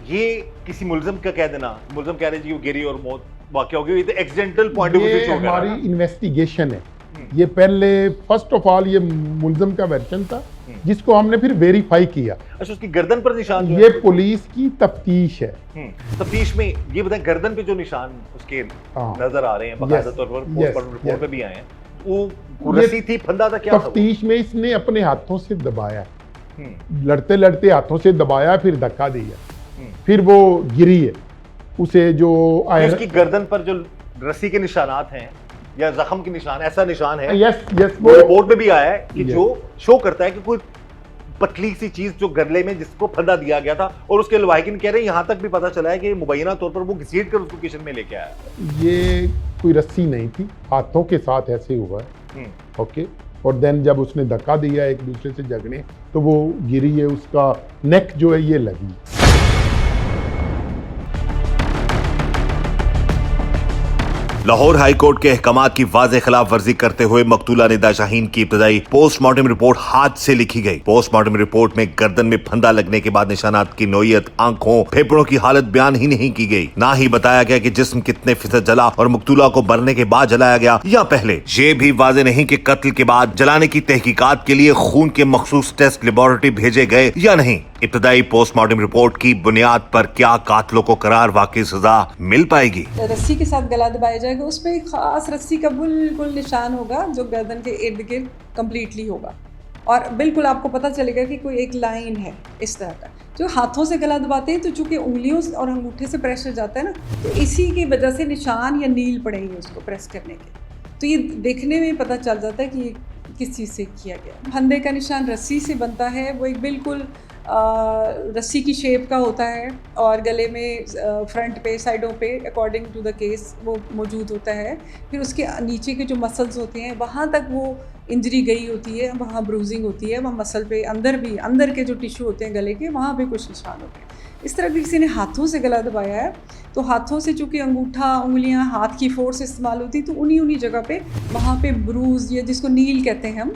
ये किसी मुलजम का कह देना, मुलजम कह रहे हैं कि वो गिरी और मौत वाकया हो गई, ये तो एक्सीडेंटल पॉइंट ऑफ व्यू से हो गया। हमारी इन्वेस्टिगेशन है ये। पहले फर्स्ट ऑफ ऑल ये मुलजम का वर्जन था जिसको हमने फिर वेरीफाई किया। अच्छा, उसकी गर्दन पर निशान ये पुलिस की तफ्तीश है। तफ्तीश में ये बताएं, गर्दन पे जो निशान उसके नजर आ रहे हैं बाकायदा तौर पर, पोस्टमार्टम रिपोर्ट पे भी आए हैं, वो रस्सी थी, फंदा था, क्या था? तफ्तीश में इसने अपने हाथों से दबाया, लड़ते लड़ते हाथों से दबाया, फिर धक्का दिया, फिर वो गिरी है। उसे जो उसकी गर्दन पर जो रस्सी के निशानात हैं या जख्म के निशान, ऐसा निशान है, यस यस, वो रिपोर्ट में भी आया है कि जो शो करता है कि कोई पतली सी चीज जो गले में जिसको फंदा दिया गया था, और उसके लवाहिकीन कह रहे हैं यहाँ तक भी पता चला है कि मुबैना तौर पर वो घसीट कर उसको किचन में लेके आया। ये कोई रस्सी नहीं थी, हाथों के साथ ऐसे हुआ है। ओके, और देन जब उसने धक्का दिया एक दूसरे से झगड़े तो वो गिरी है, उसका नेक जो है ये लगी। लाहौर हाई कोर्ट के अहकामात की वाज़ेह खिलाफ वर्जी करते हुए मकतूला निदा शाहीन की इब्तदाई पोस्टमार्टम रिपोर्ट हाथ से लिखी गई। पोस्टमार्टम रिपोर्ट में गर्दन में फंदा लगने के बाद निशानात की नोयत, आंखों, फेफड़ों की हालत बयान ही नहीं की गई। ना ही बताया गया कि जिस्म कितने फीसद जला और मकतूला को मरने के बाद जलाया गया या पहले। ये भी वाज़ेह नहीं कि कत्ल के बाद जलाने की तहकीकात के लिए खून के मखसूस टेस्ट लेबोरेटरी भेजे गए या नहीं। इब्तदाई पोस्टमार्टम रिपोर्ट की बुनियाद पर क्या कातिलों को करार वाकई सजा मिल पाएगी? रस्सी के साथ गला दबाया जाएगा, उसमें एक खास रस्सी का बिल्कुल निशान होगा जो गर्दन के इर्द गिर्द कम्प्लीटली होगा, और बिल्कुल आपको पता चलेगा कि कोई एक लाइन है इस तरह का। जो हाथों से गला दबाते हैं तो चूंकि उंगलियों और अंगूठे से प्रेशर जाता है ना, तो इसी की वजह से निशान या नील पड़ेंगे उसको प्रेस करने के, तो ये देखने में पता चल जाता है कि ये किस चीज़ से किया गया। फंदे का निशान रस्सी से बनता है, वो एक बिल्कुल रस्सी की शेप का होता है, और गले में फ्रंट पे, साइडों पे अकॉर्डिंग टू द केस वो मौजूद होता है। फिर उसके नीचे के जो मसल्स होते हैं वहाँ तक वो इंजरी गई होती है, वहाँ ब्रूजिंग होती है, वहाँ मसल पे अंदर भी, अंदर के जो टिश्यू होते हैं गले के, वहाँ भी कुछ निशान होते हैं। इस तरह किसी ने हाथों से गला दबाया है, तो हाथों से चूँकि अंगूठा, उंगलियाँ, हाथ की फोर्स इस्तेमाल होती, तो उन्हीं जगह पे वहाँ पे ब्रूज, या जिसको नील कहते हैं हम,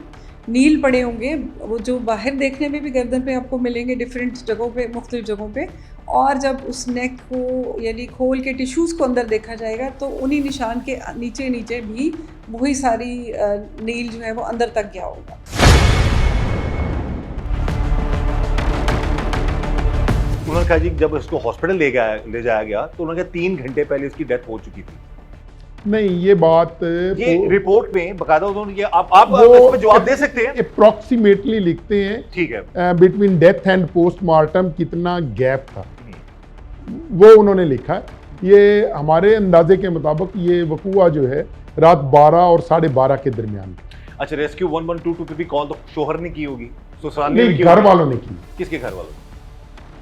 नील पड़े होंगे, वो जो बाहर देखने में भी गर्दन पे आपको मिलेंगे डिफरेंट जगहों पे, मुख्तलिफ जगहों पे, और जब उस नेक को यानी खोल के टिश्यूज़ को अंदर देखा जाएगा तो उन्हीं निशान के नीचे नीचे भी वही सारी नील जो है वो अंदर तक गया होगा। उन्होंने कहा जी जब इसको हॉस्पिटल ले जाया गया तो उन्होंने कहा 3 घंटे पहले इसकी डेथ हो चुकी थी। नहीं, ये बात ये रिपोर्ट में बकायदा उन्होंने ये आप इस पे जवाब दे सकते हैं? अप्रोक्सीमेटली लिखते हैं, ठीक है, बिटवीन डेथ एंड पोस्टमार्टम कितना गैप था वो उन्होंने लिखा। ये हमारे अंदाजे के मुताबिक ये वकूआ जो है रात 12 और 12:30 के दरमियान। अच्छा, रेस्क्यू 1122 पे भी कॉल तो शोहर ने की होगी, ससुराल नहीं, घर वालों ने की। किसके घर वालों?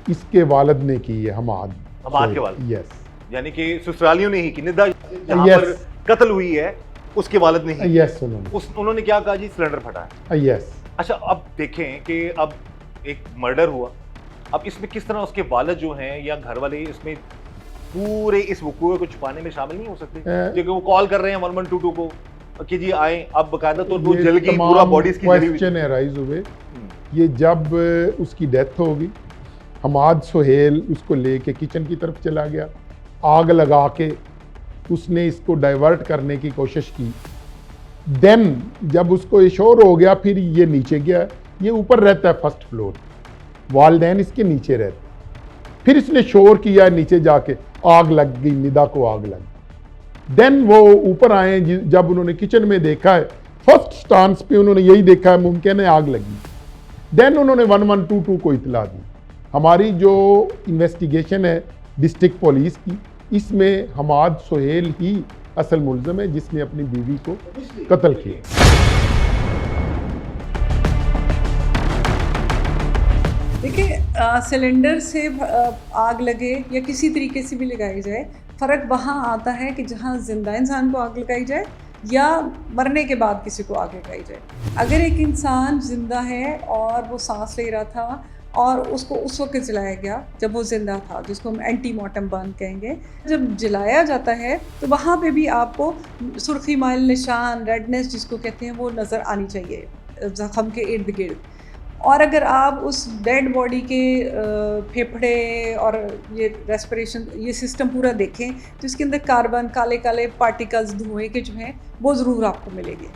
इसके वालिद ने की है, हमाद के वालिद। यस, यानी कि ससुरालियों ने ही की। निदा जहां पर कत्ल हुई है उसके वालिद ने ही। यस, उन्होंने क्या कहा जी? सिलेंडर फटा है। यस। अच्छा, अब देखें कि अब एक मर्डर हुआ, अब इसमें किस तरह उसके वालिद जो हैं या घर वाले इसमें पूरे इस वकूए को छुपाने में शामिल नहीं हो सकते? क्योंकि वो कॉल कर रहे हैं 1122 को कि जी आए, अब बकायदा तो वो जल गई, पूरा बॉडी इसकी जली हुई। क्वेश्चन अराइज हुए ये जब उसकी डेथ होगी, हमाद सुहेल उसको लेके किचन की तरफ चला गया, आग लगा के उसने इसको डाइवर्ट करने की कोशिश की। देन जब उसको इशोर हो गया फिर ये नीचे गया, ये ऊपर रहता है फर्स्ट फ्लोर, वालदैन इसके नीचे रहते, फिर इसने शोर किया नीचे जाके, आग लग गई, निदा को आग लग गई। देन वो ऊपर आए, जब उन्होंने किचन में देखा है फर्स्ट स्टांस पे उन्होंने यही देखा है मुमकिन है आग लगी। देन उन्होंने 1122 को इतला दी। हमारी जो इन्वेस्टिगेशन है डिस्ट्रिक्ट पुलिस की, इसमें हमाद सुहेल ही असल मुल्ज़म है जिसने अपनी बीवी को कत्ल किया। देखिए, सिलेंडर से आग लगे या किसी तरीके से भी लगाई जाए, फ़र्क वहाँ आता है कि जहाँ जिंदा इंसान को आग लगाई जाए या मरने के बाद किसी को आग लगाई जाए। अगर एक इंसान जिंदा है और वो सांस ले रहा था और उसको उस वक्त जलाया गया जब वो ज़िंदा था, जिसको हम एंटी मॉर्टम बर्न कहेंगे, जब जलाया जाता है तो वहाँ पे भी आपको सुर्खी माइल निशान, रेडनेस जिसको कहते हैं, वो नज़र आनी चाहिए ज़ख्म के इर्द गिर्द। और अगर आप उस डेड बॉडी के फेफड़े और ये रेस्पिरेशन, ये सिस्टम पूरा देखें तो इसके अंदर कार्बन, काले काले पार्टिकल्स धुएँ के जो हैं वो ज़रूर आपको मिलेंगे।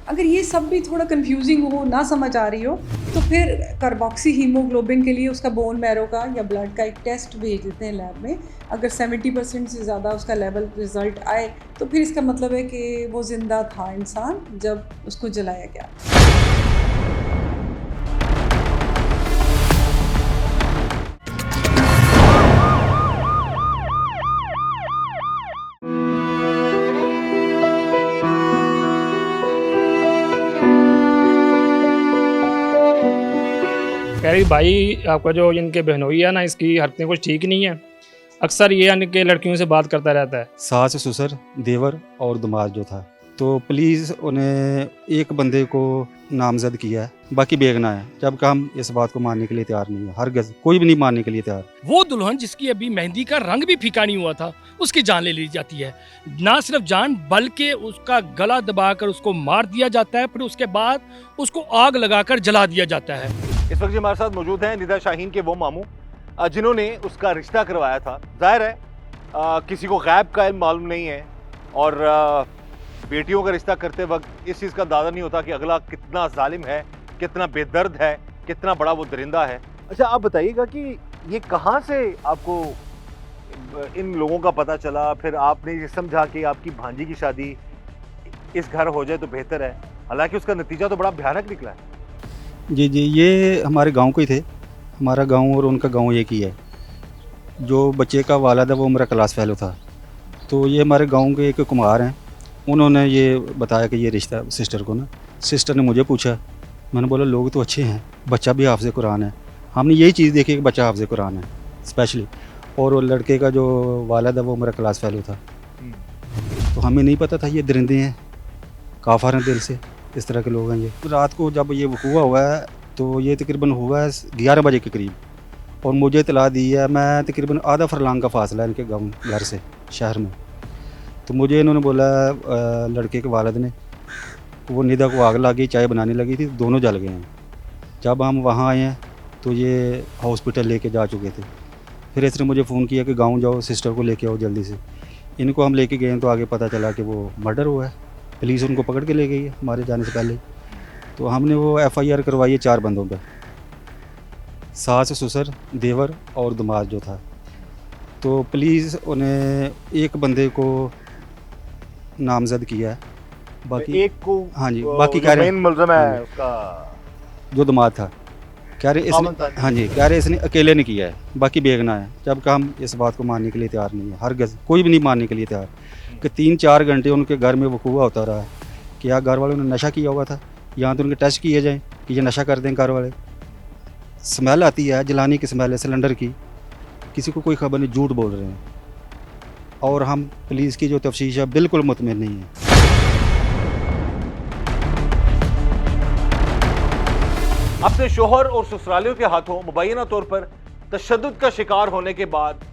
अगर ये सब भी थोड़ा कंफ्यूजिंग हो, ना समझ आ रही हो, तो फिर कार्बोक्सी हीमोग्लोबिन के लिए उसका बोन मैरो का या ब्लड का एक टेस्ट भेज देते हैं लैब में। अगर 70% से ज़्यादा उसका लेवल रिज़ल्ट आए तो फिर इसका मतलब है कि वो ज़िंदा था इंसान जब उसको जलाया गया। कह रही भाई आपका जो इनके बहनोई है ना, इसकी हरकतें कुछ ठीक नहीं है, अक्सर ये इनके लड़कियों से बात करता रहता है। सास ससुर देवर और दामाद जो था, तो पुलिस उन्हें एक बंदे को नामजद किया है, बाकी बेगना है, जबकि हम इस बात को मानने के लिए तैयार नहीं है, हरगिज़ कोई भी नहीं मानने के लिए तैयार। वो दुल्हन जिसकी अभी मेहंदी का रंग भी फीका नहीं हुआ था, उसकी जान ले ली जाती है। ना सिर्फ जान बल्कि उसका गला दबाकर उसको मार दिया जाता है, फिर उसके बाद उसको आग लगाकर जला दिया जाता है। इस वक्त हमारे साथ मौजूद हैं निदा शाहीन के वो मामू जिन्होंने उसका रिश्ता करवाया था। जाहिर है किसी को गैब का इल्म मालूम नहीं है और बेटियों का रिश्ता करते वक्त इस चीज़ का अंदाज़ा नहीं होता कि अगला कितना जालिम है, कितना बेदर्द है, कितना बड़ा वो दरिंदा है। अच्छा, आप बताइएगा कि ये कहाँ से आपको इन लोगों का पता चला, फिर आपने ये समझा कि आपकी भांजी की शादी इस घर हो जाए तो बेहतर है, हालांकि उसका नतीजा तो बड़ा भयानक निकला है। जी, ये हमारे गांव को ही थे, हमारा गांव और उनका गांव एक ही है। जो बच्चे का वालिद है वो मेरा क्लास फेलो था, तो ये हमारे गांव के एक कुमार हैं, उन्होंने ये बताया कि ये रिश्ता सिस्टर को ना, सिस्टर ने मुझे पूछा, मैंने बोला लोग तो अच्छे हैं, बच्चा भी हाफ़िज़ कुरान है। हमने यही चीज़ देखी कि बच्चा हाफ़िज़ कुरान है स्पेशली, और वो लड़के का जो वालिद है वो मेरा क्लास फेलो था, तो हमें नहीं पता था ये दरिंदे हैं, काफिर हैं दिल से, इस तरह के लोग हैं ये। रात को जब ये हुआ है तो ये तकरीबन हुआ है 11 बजे के करीब, और मुझे इतला दी है, मैं तकरीबन आधा फरलांग का फासला है इनके गाँव घर से शहर में, तो मुझे इन्होंने बोला लड़के के वालिद ने वो निदा को आग लग गई, चाय बनाने लगी थी, दोनों जल गए हैं। जब हम वहाँ आए हैं तो ये हॉस्पिटल लेके जा चुके थे। फिर इसने मुझे फ़ोन किया कि गांव जाओ, सिस्टर को लेके आओ जल्दी से। इनको हम लेके गए तो आगे पता चला कि वो मर्डर हुआ है। पुलिस उनको पकड़ के ले गई है हमारे जाने से पहले। तो हमने वो FIR करवाई है 4 बंदों पर, सास, ससुर, देवर और दामाद जो था। तो पुलिस उन्हें एक बंदे को नामजद किया है, बाकी एक को हाँ जी, बाकी कह रहे हैं मेन मुलज़िम है उसका जो दामाद था, कह रहे इसने, हाँ जी, कह रहे इसने अकेले ने किया है, बाकी बेगना है। जबकि हम इस बात को मानने के लिए तैयार नहीं है, हरगिज़ कोई भी नहीं मानने के लिए तैयार कि 3-4 घंटे उनके घर में वकूआ होता रहा कि या घर वालों ने नशा किया हुआ था, यहाँ तो उनके टेस्ट किए जाएँ कि ये नशा कर दें घर वाले। स्मेल आती है, जलाने की स्मेल है सिलेंडर की, किसी को कोई खबर नहीं, झूठ बोल रहे हैं। और हम पुलिस की जो तफ्तीश है बिल्कुल मुतमिन नहीं है। अपने शोहर और ससुरालियों के हाथों मुबैना तौर पर तशद्दुद का शिकार होने के बाद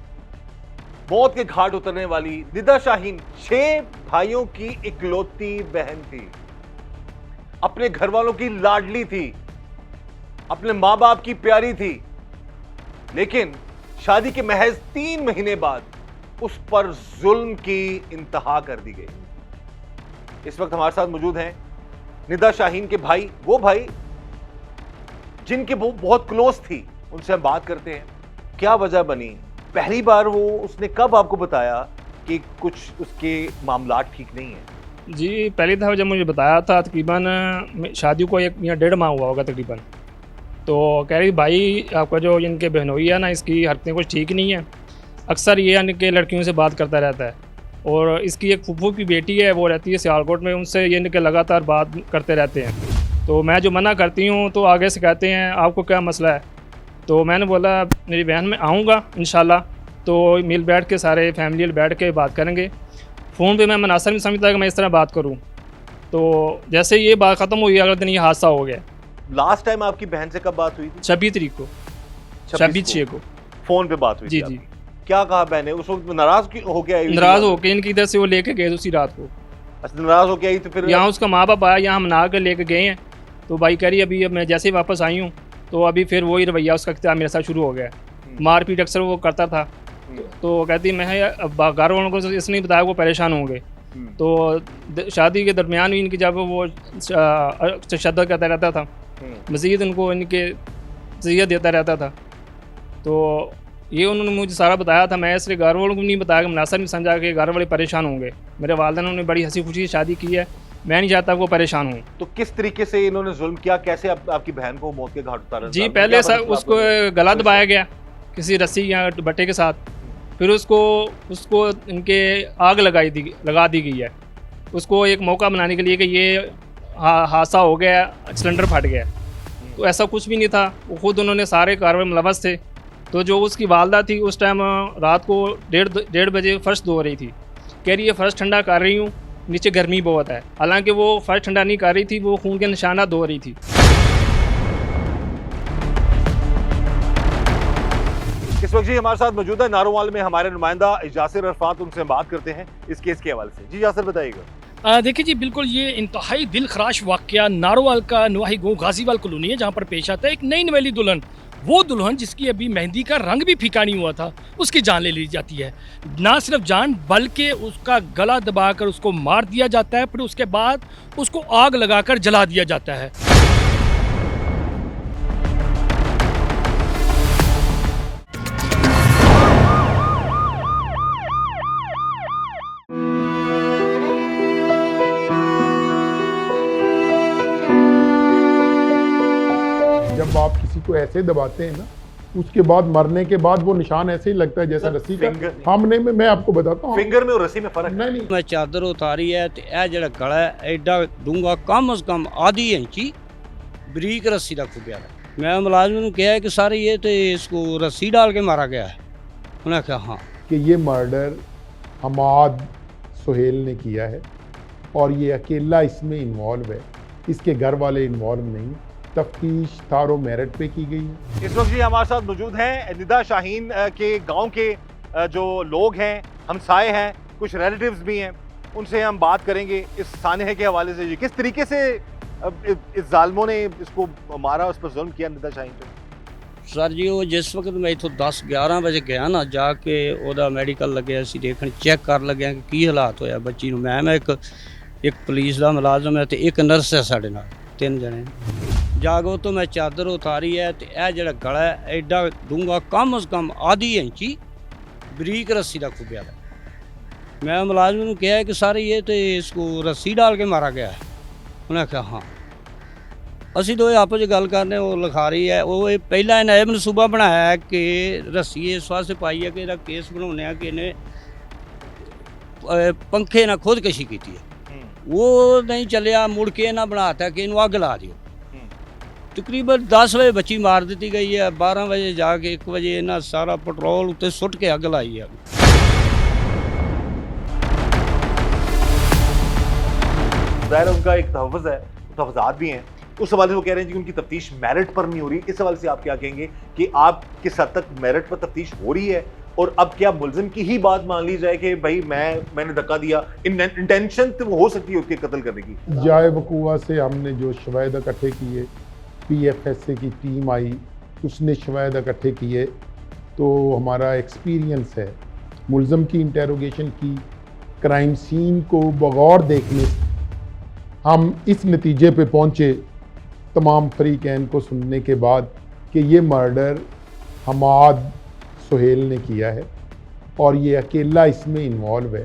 मौत के घाट उतरने वाली निदा शाहीन 6 भाइयों की इकलौती बहन थी, अपने घर वालों की लाडली थी, अपने माँ बाप की प्यारी थी। लेकिन शादी के महज 3 महीने बाद उस पर जुल्म की इंतहा कर दी गई। इस वक्त हमारे साथ मौजूद हैं निदा शाहीन के भाई, वो भाई जिनके वो बहुत क्लोज थी, उनसे हम बात करते हैं। क्या वजह बनी, पहली बार वो उसने कब आपको बताया कि कुछ उसके मामला ठीक नहीं है? जी, पहली दफ़ा जब मुझे बताया था, तकरीबन शादी को 1 या 1.5 माह हुआ होगा तकरीबन। तो कह रही भाई आपका जो इनके बहनोई है ना, इसकी हरकतें कुछ ठीक नहीं है, अक्सर ये इनके लड़कियों से बात करता रहता है। और इसकी एक फूफू की बेटी है, वो रहती है सियालकोट में, उनसे ये इनके लगातार बात करते रहते हैं। तो मैं जो मना करती हूँ तो आगे से कहते हैं आपको क्या मसला है। तो मैंने बोला मेरी बहन में आऊँगा इंशाल्लाह, तो मिल बैठ के सारे फैमिली बैठ के बात करेंगे। फ़ोन पे मैं मुनासिब नहीं समझता कि मैं इस तरह बात करूँ। तो जैसे ये बात ख़त्म हुई, अगले दिन ये हादसा हो गया। लास्ट टाइम आपकी बहन से कब बात हुई थी? 26 तारीख को, 26/6 को फोन पे बात हुई जी थी जी। आपकी। क्या कहा बहन ने उस वक्त? नाराज हो गया? नाराज़ होकर इनकी इधर से वो लेके गए उसी रात को। अच्छा, नाराज हो गया ही तो फिर यहाँ उसका माँ बाप आया, यहाँ मना कर लेके गए हैं। तो भाई कह रही अभी अब मैं जैसे ही वापस आई हूँ तो अभी फिर वही रवैया उसका इख्तियार मेरे साथ शुरू हो गया। मारपीट अक्सर वो करता था। तो कहती मैं घर वालों को इसने बताया वो परेशान होंगे। तो शादी के दरमियान भी इनकी जब वो तशद्दुद करता रहता था, मज़ीद उनको इनके ज़ियत देता रहता था। तो ये उन्होंने मुझे सारा बताया था। मैं इसलिए घर वालों को नहीं बताया कि मुनासिब नहीं समझा कि घर वाले परेशान होंगे। मेरे वालिदैन ने बड़ी हंसी खुशी शादी की है, मैं नहीं चाहता वो परेशान हूँ। तो किस तरीके से इन्होंने जुल्म किया, कैसे आपकी बहन को मौत के घाट उतारा? जी, पहले उसको गला दबाया गया किसी रस्सी या बट्टे के साथ, फिर उसको इनके आग लगा दी गई है। उसको एक मौका बनाने के लिए कि ये हादसा हो गया, सिलेंडर फट गया। तो ऐसा कुछ भी नहीं था, वो खुद उन्होंने सारे कार्रवाई में मुलव्वस थे। तो जो उसकी वालदा थी उस टाइम रात को 1:30 बजे फर्श धो रही थी। कह रही है फर्श ठंडा कर रही हूँ, नीचे गर्मी बहुत है। हालांकि वो फर्श ठंडा नहीं कर रही थी, वो खून के निशानात धो रही थी। इस वक्त जी हमारे साथ मौजूद है नारोवाल में हमारे नुमाइंदा यासिर अरफात, उनसे बात करते हैं इस केस के हवाले से। जी यासिर बताइएगा। देखिए जी, बिल्कुल ये इंतहाई दिल खराश वाक़या नारोवाल का नवाही गाँव गाजीवाल कॉलोनी है, जहाँ पर पेश आता है एक नई नवेली दुल्हन, वो दुल्हन जिसकी अभी मेहंदी का रंग भी फीका नहीं हुआ था, उसकी जान ले ली जाती है। ना सिर्फ जान बल्कि उसका गला दबाकर उसको मार दिया जाता है, फिर उसके बाद उसको आग लगाकर जला दिया जाता है। जब आप किसी को ऐसे दबाते हैं ना, उसके बाद मरने के बाद वो निशान ऐसे ही लगता है जैसा रस्सी का। हमने में मैं आपको बताता हूँ, फिंगर में और रस्सी में फर्क नहीं। मैं चादर उतारी है तो यह जड़ा गला है एडा डूंगा, कम अज कम आधी इंची बरीक रस्सी का खुबिया है। मैं मुलाजिम ने कहा कि सर ये तो इसको रस्सी डाल के मारा गया है। उन्होंने कहा हाँ कि ये मर्डर हमाद सुहेल ने किया है और ये अकेला इसमें इन्वॉल्व है, इसके घर वाले इन्वॉल्व नहीं। तफ्तीश तारो मेरिट पे की गई है। इस वक्त जी हमारे साथ मौजूद हैं निदा शाहीन के गांव के जो लोग हैं, हमसाए हैं, कुछ रिलेटिव्स भी हैं। उनसे हम बात करेंगे इस सानहे के हवाले से। जी, किस तरीके से इस जालिमों ने इसको मारा, उस पर जुल्म किया निदा शाहीन पे? सर जी वो जिस वक्त मैं इतों 10-11 वजे गया ना, जाके ਉਹਦਾ ਮੈਡੀਕਲ ਲੱਗਿਆ ਸੀ ਦੇਖਣ, ਚੈੱਕ ਕਰ ਲੱਗਿਆ ਕਿ ਕੀ ਹਾਲਾਤ ਹੋਇਆ ਬੱਚੀ ਨੂੰ। ਮੈਂ ਇੱਕ ਪੁਲਿਸ ਦਾ ਮੁਲਾਜ਼ਮ ਹੈ ਤੇ ਇੱਕ ਨਰਸ ਹੈ ਸਾਡੇ ਨਾਲ, 3 ਜਣੇ। ਜਾਗੋ ਤੋਂ ਮੈਂ ਚਾਦਰ ਉਤਾਰੀ ਹੈ ਤੇ ਇਹ ਜਿਹੜਾ ਗਲਾ ਹੈ ਐਡਾ ਡੂੰਘਾ, ਕਮ ਸੇ ਕਮ ਆਧੀ ਇੰਚੀ ਬਰੀਕ ਰੱਸੀ ਦਾ ਖੁੱਬਿਆ ਹੈ। मैं मुलाजिम ने कहा कि सर ये तो इसको रस्सी डाल के मारा गया है। उन्हें कहा हाँ। असी दो आपस में गल करने, वो लिखा रही है वो पहला इन्हें मनसूबा बनाया है कि रस्सी इस वास्ते पाई है कि इहदा केस बनाने कि इन्हें पंखे ना खुदकशी की है। वो नहीं चलिया, मुड़ के इन्हें बनाता कि इन्हू अग ला दियो। तकरीबन 10 बजे बच्ची मार दी गई है, 12 बजे जाके 1 बजे इन्हें सारा पेट्रोल उत्ते सुट के अग लाई है। ज़ाहिर है उनका एक तहफ़्फ़ुज़ है, तहफ़्फ़ुज़ात भी हैं। उस सवाल से वो कह रहे हैं कि उनकी तफ्तीश मेरिट पर नहीं हो रही। इस सवाल से आप क्या कहेंगे कि आप किस हद तक मेरिट पर तफ्तीश हो रही है, और अब क्या मुलजिम की ही बात मान ली जाए कि भाई मैंने धक्का दिया, इंटेंशन तो हो सकती है उसके कत्ल करने की? जाए वकूआ से हमने जो शवाहिद इकट्ठे किए, PFSA की टीम आई, उसने शवाहिद इकट्ठे किए, तो हमारा एक्सपीरियंस है मुलजिम की इंटेरोगेशन की, क्राइम सीन को बगौर देखने से हम इस नतीजे पे पहुँचे तमाम फरीकैन को सुनने के बाद कि ये मर्डर हमाद सुहेल ने किया है और ये अकेला इसमें इन्वॉल्व है,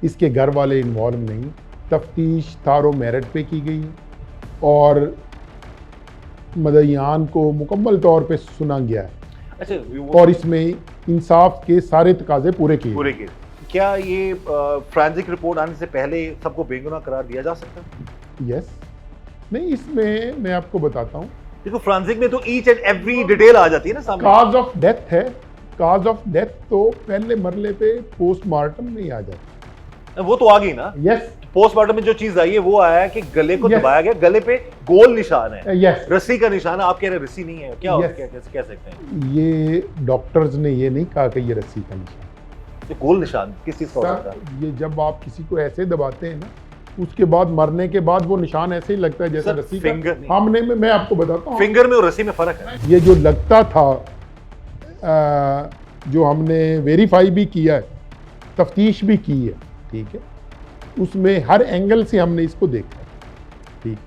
इसके घर वाले इन्वॉल्व नहीं। तफ्तीश तारो मेरिट पे की गई और मदईयान को मुकम्मल तौर पे सुना गया है। अच्छा, और इसमें इंसाफ के सारे तकाजे पूरे किए। क्या ये फोरेंसिक रिपोर्ट आने से पहले सबको बेगुनाह करार दिया जा सकता है? यस। नहीं, इसमें मैं आपको बताता हूँ, देखो फोरेंसिक में तो ईच एंड एवरी डिटेल आ जाती है ना सामने। काज ऑफ डेथ है, काज ऑफ डेथ तो पहले मरले पे पोस्टमार्टम में आ जाती, वो तो आ गई ना। यस। पोस्टमार्टम में जो चीज आई है वो आया है कि गले को दबाया गया, गले पे गोल निशान है, यस, रस्सी का निशान है। आप कह रहे रस्सी नहीं है, क्या Yes. कैसे कह सकते हैं? ये डॉक्टर्स ने ये नहीं कहा कि ये रस्सी का निशान, ये गोल निशान किस चीज का हो सकता है? ये जब आप किसी को ऐसे दबाते हैं ना, उसके बाद मरने के बाद वो निशान ऐसे ही लगता है जैसे रस्सी का। फिंगर हमने में मैं आपको बताता हूँ, फिंगर में और रस्सी में फर्क है। ये जो लगता था, जो हमने वेरीफाई भी किया है, तफ्तीश भी की है, ठीक है, उसमें हर एंगल से हमने इसको देखा है, ठीक।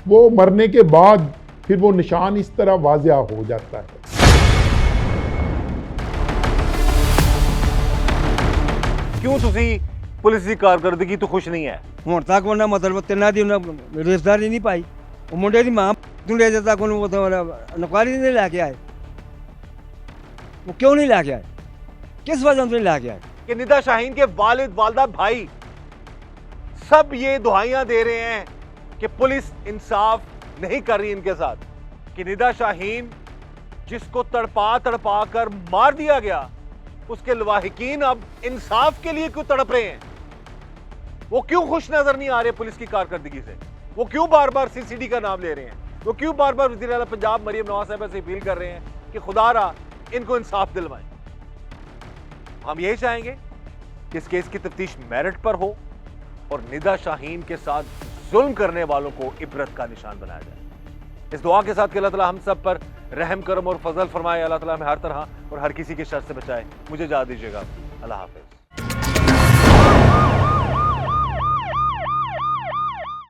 वो मरने के बाद फिर वो निशान इस तरह वाज़िया हो जाता है। क्यों तुसी पुलिस की कारकर्दगी तो खुश नहीं है? ਹੁਣ ਤੱਕ ਉਹਨਾਂ ਮਤਲਬ ਤਿੰਨਾਂ ਦੀ ਉਹਨਾਂ ਰਿਸ਼ਤੇਦਾਰੀ ਨਹੀਂ ਪਾਈ। ਉਹ ਮੁੰਡੇ ਦੀ ਮਾਂ ਨੂੰ ਲੈ ਜਾਂਦਾ ਕੋਲ ਉਹ ਨੌਕਰੀ ਨਹੀਂ ਲੈ ਕੇ ਆਏ। वो क्यों नहीं ला के आए, किस वजह से नहीं ला के आए? कि निदा शाहीन के वालिद वालदा भाई सब ये दुहाइयां दे रहे हैं कि पुलिस इंसाफ नहीं कर रही इनके साथ, कि निदा शाहीन जिसको तड़पा तड़पा कर मार दिया गया, उसके लवाहिकीन अब इंसाफ के लिए क्यों तड़प रहे हैं? वो क्यों खुश नजर नहीं आ रहे पुलिस की कारकर्दगी से? वो क्यों बार बार CCD का नाम ले रहे हैं? वो क्यों बार बार वज़ीर आला पंजाब मरियम नवाज साहिबा से अपील कर रहे हैं कि खुदारा इनको इंसाफ दिलवाएं? हम यही चाहेंगे कि इस केस की तफ्तीश मेरिट पर हो और निदा शाहीन के साथ जुल्म करने वालों को इबरत का निशान बनाया जाए। इस दुआ के साथ कि अल्लाह ताला हम सब पर रहम करम और फजल फरमाए, अल्लाह ताला हमें हर तरह और हर किसी के शर से बचाए। मुझे इजाज़त दीजिएगा, अल्लाह हाफिज़।